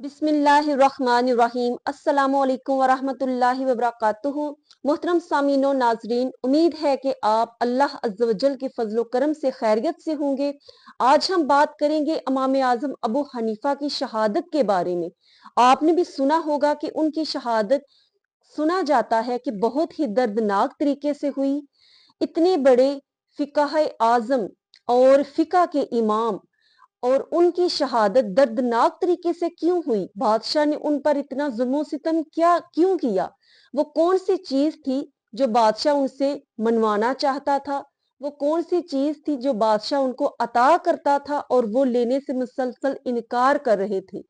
बिस्मिल्लाहिर्रहमानिर्रहीम। अस्सलामु अलैकुम वरहमतुल्लाहि वबरकातुहू। मोहतरम सामीन और नाजरीन, उम्मीद है कि आप अल्लाह अज़्ज़ व जल के फजलो करम से खैरियत से होंगे। आज हम बात करेंगे इमाम आज़म अबू हनीफा की शहादत के बारे में। आपने भी सुना होगा कि उनकी शहादत सुना जाता है कि बहुत ही दर्दनाक तरीके से हुई। इतने बड़े फिकाह आज़म और फिका के इमाम और उनकी शहादत दर्दनाक तरीके से क्यों हुई? बादशाह ने उन पर इतना जुल्म सितम क्या क्यों किया? वो कौन सी चीज थी जो बादशाह उनसे मनवाना चाहता था? वो कौन सी चीज थी जो बादशाह उनको अता करता था और वो लेने से मुसलसल इनकार कर रहे थे,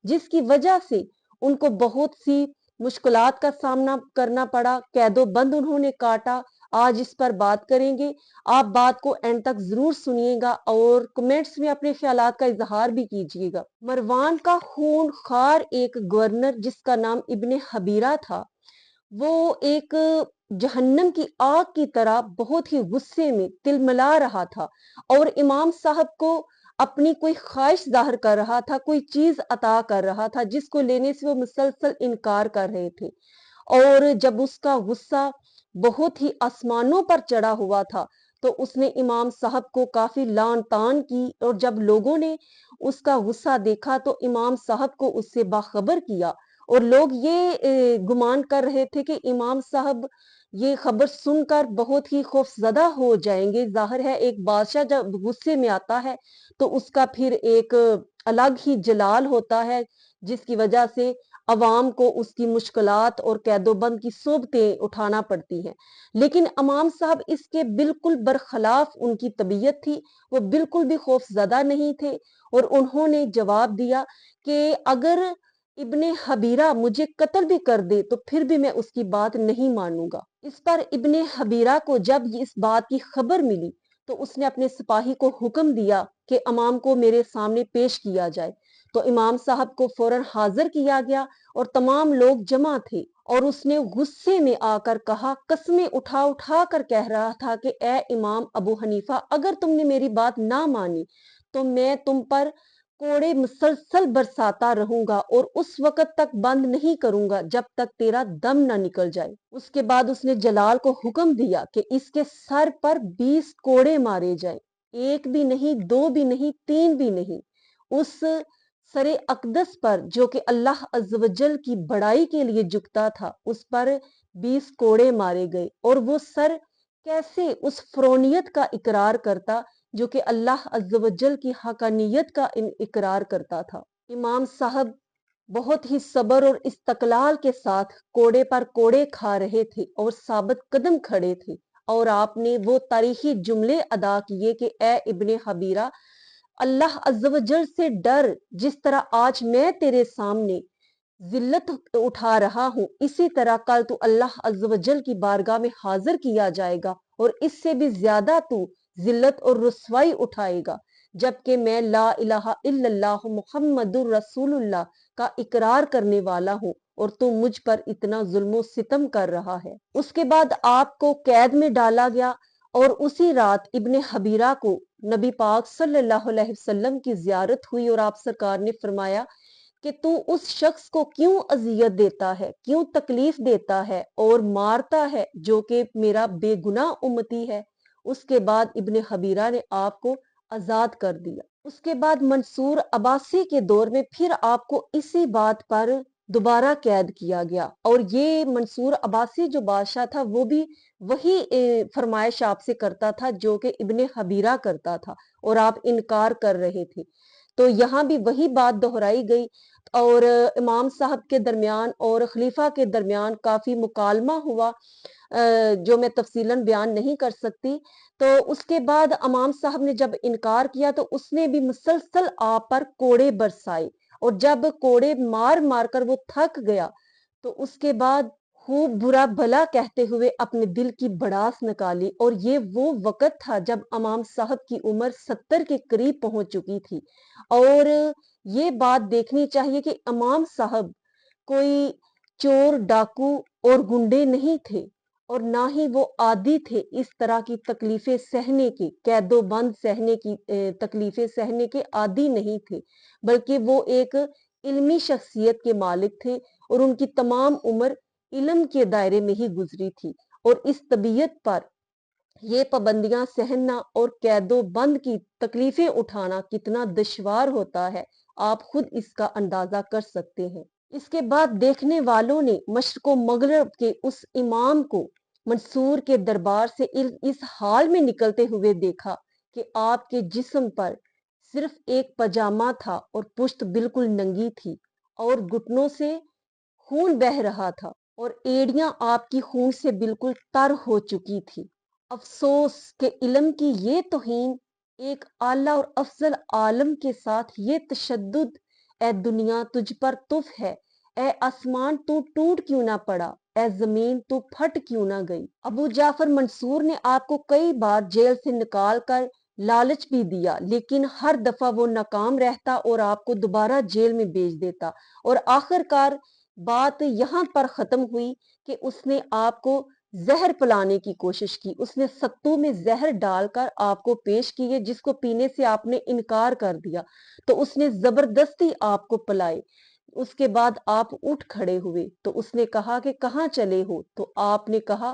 जिसकी वजह से उनको बहुत सी मुश्किलात का सामना करना पड़ा, कैदो बंद उन्होंने काटा। आज इस पर बात करेंगे। आप बात को एंड तक जरूर सुनिएगा और कमेंट्स में अपने ख्यालात का इजहार भी कीजिएगा। मरवान का खून खार एक गवर्नर जिसका नाम इब्ने हबीरा था, वो एक जहन्नम की आग की तरह बहुत ही गुस्से में तिलमिला रहा था और इमाम साहब को अपनी कोई ख्वाहिश जाहिर कर रहा था, कोई चीज अता कर रहा था जिसको लेने से वो मुसलसल इनकार कर रहे थे। और जब उसका गुस्सा बहुत ही आसमानों पर चढ़ा हुआ था तो उसने इमाम साहब को काफी लान तान की, और जब लोगों ने उसका गुस्सा देखा तो इमाम साहब को उससे बाखबर किया। और लोग ये गुमान कर रहे थे कि इमाम साहब ये खबर सुनकर बहुत ही खौफजदा हो जाएंगे। जाहिर है एक बादशाह जब गुस्से में आता है तो उसका फिर एक अलग ही जलाल होता है, जिसकी वजह से अवाम को उसकी मुश्किलात और कैदोबंद की सोबतें उठाना पड़ती हैं। लेकिन इमाम साहब इसके बिल्कुल बरखलाफ उनकी तबीयत थी, वो बिल्कुल भी खौफजदा नहीं थे। और उन्होंने जवाब दिया कि अगर इब्ने हबीरा मुझे कत्ल भी कर दे तो फिर भी मैं उसकी बात नहीं मानूंगा। इस पर इब्ने हबीरा को जब इस बात की खबर मिली तो उसने अपने सिपाही को हुक्म दिया कि इमाम को मेरे सामने पेश किया जाए। तो इमाम साहब को फौरन हाजिर किया गया और तमाम लोग जमा थे। और उसने गुस्से में आकर कहा, कस्में उठा उठा कर कह रहा था कि ए इमाम अबू हनीफा, अगर तुमने मेरी बात ना मानी तो मैं तुम पर कोड़े मुसलसल बरसाता रहूंगा और उस वक्त तक बंद नहीं करूंगा जब तक तेरा दम ना निकल जाए। उसके बाद उसने जलाल को हुक्म दिया कि इसके सर पर 20 कोड़े मारे जाए, एक भी नहीं, दो भी नहीं, तीन भी नहीं। उस सरे अकदस पर जो कि अल्लाह अज़्ज़ व जल की बड़ाई के लिए झुकता था, उस पर 20 कोड़े मारे गए। और वो सर कैसे उस फरोनियत का इकरार करता जो कि अल्लाह अज़्ज़ व जल की हकानियत का इकरार करता था। इमाम साहब बहुत ही सब्र और इस्तकलाल के साथ कोड़े पर कोड़े खा रहे थे और साबित कदम खड़े थे। और आपने वो तारीखी जुमले अदा किए कि ए इब्ने हबीरा, अल्लाह अज़्ज़ व जल से डर। जिस तरह आज मैं तेरे सामने जिल्लत उठा रहा हूँ, इसी तरह कल तू अल्लाह अज़्ज़ व जल की बारगाह में हाजिर किया जाएगा और इससे भी ज्यादा तू जिल्लत और रुसवाई उठाएगा। जबकि मैं ला इलाहा इल्लल्लाह मुहम्मदुर रसूलुल्लाह का इकरार करने वाला हूँ और तू मुझ पर इतना जुल्म सितम कर रहा है। उसके बाद आपको कैद में डाला गया और उसी रात इब्ने हबीरा को नबी पाक सल्लल्लाहु अलैहि वसल्लम की जियारत हुई और आप सरकार ने फरमाया कि तू उस शख्स को क्यों अजियत देता है, क्यों तकलीफ देता है और मारता है जो कि मेरा बेगुनाह उम्मती है। उसके बाद इब्ने हबीरा ने आपको आजाद कर दिया। उसके बाद मंसूर अब्बासी के दौर में फिर आपको इसी बात पर दोबारा कैद किया गया। और ये मंसूर अब्बासी जो बादशाह था वो भी वही फरमाइश आपसे करता था जो कि इब्ने हबीरा करता था और आप इनकार कर रहे थे। तो यहाँ भी वही बात दोहराई गई और इमाम साहब के दरमियान और खलीफा के दरमियान काफी मुकालमा हुआ, जो मैं तफसीलन बयान नहीं कर सकती। तो उसके बाद इमाम साहब ने जब इनकार किया तो उसने भी मुसलसल आप पर कोड़े बरसाए और जब कोड़े मार मार कर वो थक गया तो उसके बाद खूब बुरा भला कहते हुए अपने दिल की भड़ास निकाली। और ये वो वक्त था जब इमाम साहब की उम्र 70 के करीब पहुंच चुकी थी। और ये बात देखनी चाहिए कि इमाम साहब कोई चोर डाकू और गुंडे नहीं थे और ना ही वो आदी थे इस तरह की तकलीफें सहने के, कैदो बंद सहने की तकलीफें सहने के आदी नहीं थे, बल्कि वो एक علمی شخصیت کے مالک تھے اور ان کی تمام عمر علم کے دائرے میں ہی گزری تھی، اور اس طبیعت پر یہ پابندیاں سہنا اور قید و بند کی تکلیفیں اٹھانا کتنا دشوار ہوتا ہے، آپ خود اس کا اندازہ کر سکتے ہیں۔ اس کے بعد دیکھنے والوں نے مشرق و مغرب کے اس امام کو منصور کے دربار سے اس حال میں نکلتے ہوئے دیکھا کہ آپ کے جسم پر صرف ایک پاجامہ تھا اور پشت بالکل ننگی تھی اور گھٹنوں سے خون بہہ رہا تھا اور ایڑیاں آپ کی خون سے بالکل تر ہو چکی تھی۔ افسوس کہ علم کی یہ توہین، ایک اعلیٰ اور افضل عالم کے ساتھ یہ تشدد، اے دنیا تجھ پر تف ہے، اے آسمان تو ٹوٹ کیوں نہ پڑا، اے زمین تو پھٹ کیوں نہ گئی۔ ابو جعفر منصور نے آپ کو کئی بار جیل سے نکال کر لالچ بھی دیا، لیکن ہر دفعہ وہ ناکام رہتا اور آپ کو دوبارہ جیل میں بھیج دیتا، اور آخر کار بات یہاں پر ختم ہوئی کہ اس نے آپ کو زہر پلانے کی کوشش کی۔ اس نے ستو میں زہر ڈال کر آپ کو پیش کیے، جس کو پینے سے آپ نے انکار کر دیا، تو اس نے زبردستی آپ کو پلائے۔ اس کے بعد آپ اٹھ کھڑے ہوئے تو اس نے کہا کہ کہاں چلے ہو؟ تو آپ نے کہا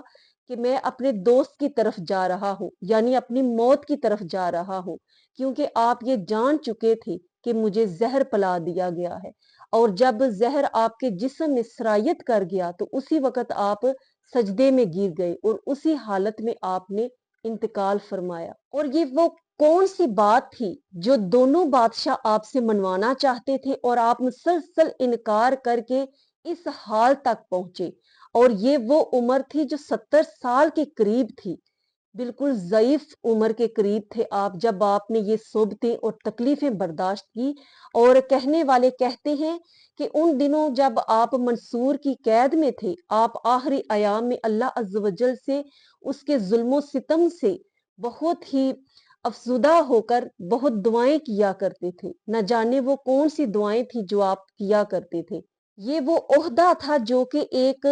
کہ میں اپنے دوست کی طرف جا رہا ہوں، یعنی اپنی موت کی طرف جا رہا ہوں، کیونکہ آپ یہ جان چکے تھے کہ مجھے زہر پلا دیا گیا ہے، اور جب زہر آپ کے جسم میں سرایت کر گیا تو اسی وقت آپ سجدے میں گر گئے اور اسی حالت میں آپ نے انتقال فرمایا۔ اور یہ وہ کون سی بات تھی جو دونوں بادشاہ آپ سے منوانا چاہتے تھے، اور آپ مسلسل انکار کر کے اس حال تک پہنچے؟ اور یہ وہ عمر تھی جو 70 سال کے قریب تھی، بالکل ضعیف عمر کے قریب تھے آپ جب آپ نے یہ صحبتیں اور تکلیفیں برداشت کی۔ اور کہنے والے کہتے ہیں کہ ان دنوں جب آپ منصور کی قید میں تھے، آپ آخری ایام میں اللہ عز و جل سے اس کے ظلم و ستم سے بہت ہی افسردہ ہو کر بہت دعائیں کیا کرتے تھے۔ نہ جانے وہ کون سی دعائیں تھی جو آپ کیا کرتے تھے۔ یہ وہ عہدہ تھا جو کہ ایک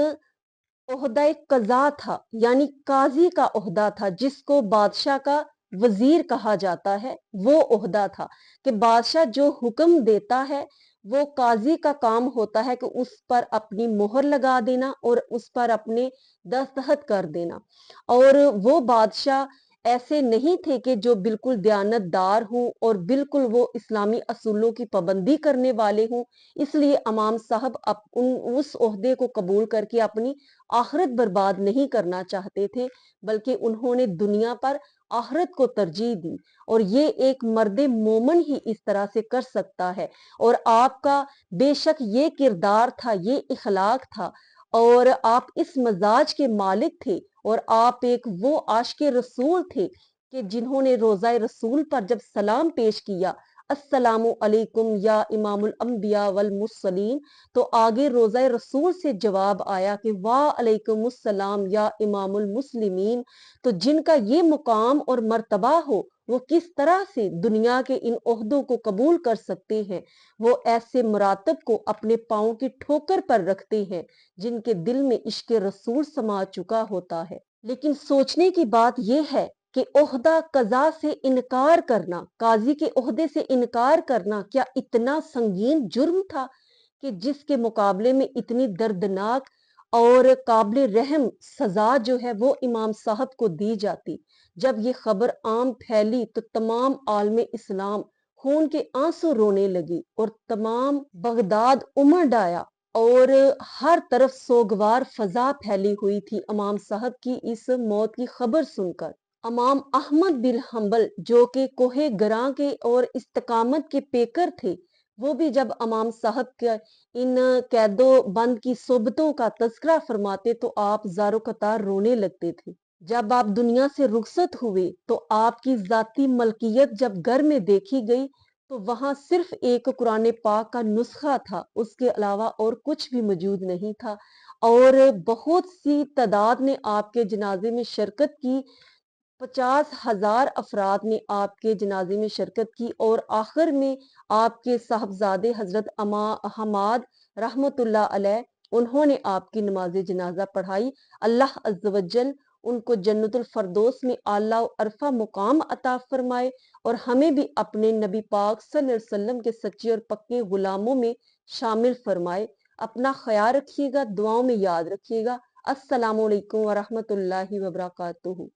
عہدہ قضا تھا، یعنی قاضی کا عہدہ تھا، جس کو بادشاہ کا وزیر کہا جاتا ہے۔ وہ عہدہ تھا کہ بادشاہ جو حکم دیتا ہے وہ قاضی کا کام ہوتا ہے کہ اس پر اپنی مہر لگا دینا اور اس پر اپنے دستخط کر دینا۔ اور وہ بادشاہ ایسے نہیں تھے کہ جو بالکل دیانت دار ہوں اور بالکل وہ اسلامی اصولوں کی پابندی کرنے والے ہوں، اس لیے امام صاحب اس عہدے کو قبول کر کے اپنی آخرت برباد نہیں کرنا چاہتے تھے، بلکہ انہوں نے دنیا پر آخرت کو ترجیح دی، اور یہ ایک مرد مومن ہی اس طرح سے کر سکتا ہے۔ اور آپ کا بے شک یہ کردار تھا، یہ اخلاق تھا، اور آپ اس مزاج کے مالک تھے، اور آپ ایک وہ عاشق رسول تھے کہ جنہوں نے روضہ رسول پر جب سلام پیش کیا، السلام علیکم یا امام الانبیاء والمرسلین، تو آگے روضہ رسول سے جواب آیا کہ وعلیکم السلام یا امام المسلمین۔ تو جن کا یہ مقام اور مرتبہ ہو، وہ کس طرح سے دنیا کے ان عہدوں کو قبول کر سکتے ہیں؟ وہ ایسے مراتب کو اپنے پاؤں کی ٹھوکر پر رکھتے ہیں جن کے دل میں عشق رسول سما چکا ہوتا ہے۔ لیکن سوچنے کی بات یہ ہے کہ عہدہ قضا سے انکار کرنا، قاضی کے عہدے سے انکار کرنا، کیا اتنا سنگین جرم تھا کہ جس کے مقابلے میں اتنی دردناک اور قابل رحم سزا جو ہے وہ امام صاحب کو دی جاتی؟ جب یہ خبر عام پھیلی تو تمام عالم اسلام خون کے آنسو رونے لگی اور تمام بغداد امڑ آیا، اور ہر طرف سوگوار فضا پھیلی ہوئی تھی امام صاحب کی اس موت کی خبر سن کر۔ امام احمد بن حنبل جو کہ کوہ گراں کے اور استقامت کے پیکر تھے، وہ بھی جب امام صاحب کے ان قید و بند کی صحبتوں کا تذکرہ فرماتے تو آپ زارو قطار رونے لگتے تھے۔ جب آپ دنیا سے رخصت ہوئے تو آپ کی ذاتی ملکیت جب گھر میں دیکھی گئی تو وہاں صرف ایک قرآن پاک کا نسخہ تھا، اس کے علاوہ اور کچھ بھی موجود نہیں تھا، اور بہت سی تعداد نے آپ کے جنازے میں شرکت کی، 50,000 افراد نے آپ کے جنازے میں شرکت کی، اور آخر میں آپ کے صاحبزادے حضرت حماد رحمت اللہ علیہ، انہوں نے آپ کی نماز جنازہ پڑھائی۔ اللہ عز و جل ان کو جنت الفردوس میں اعلیٰ و عرفہ مقام عطا فرمائے، اور ہمیں بھی اپنے نبی پاک صلی اللہ علیہ وسلم کے سچے اور پکے غلاموں میں शामिल फरमाए। अपना ख्याल रखिएगा, दुआओं में याद रखिएगा। अस्सलामु अलैकुम वरहमतुल्लाहि वबरकातुहू।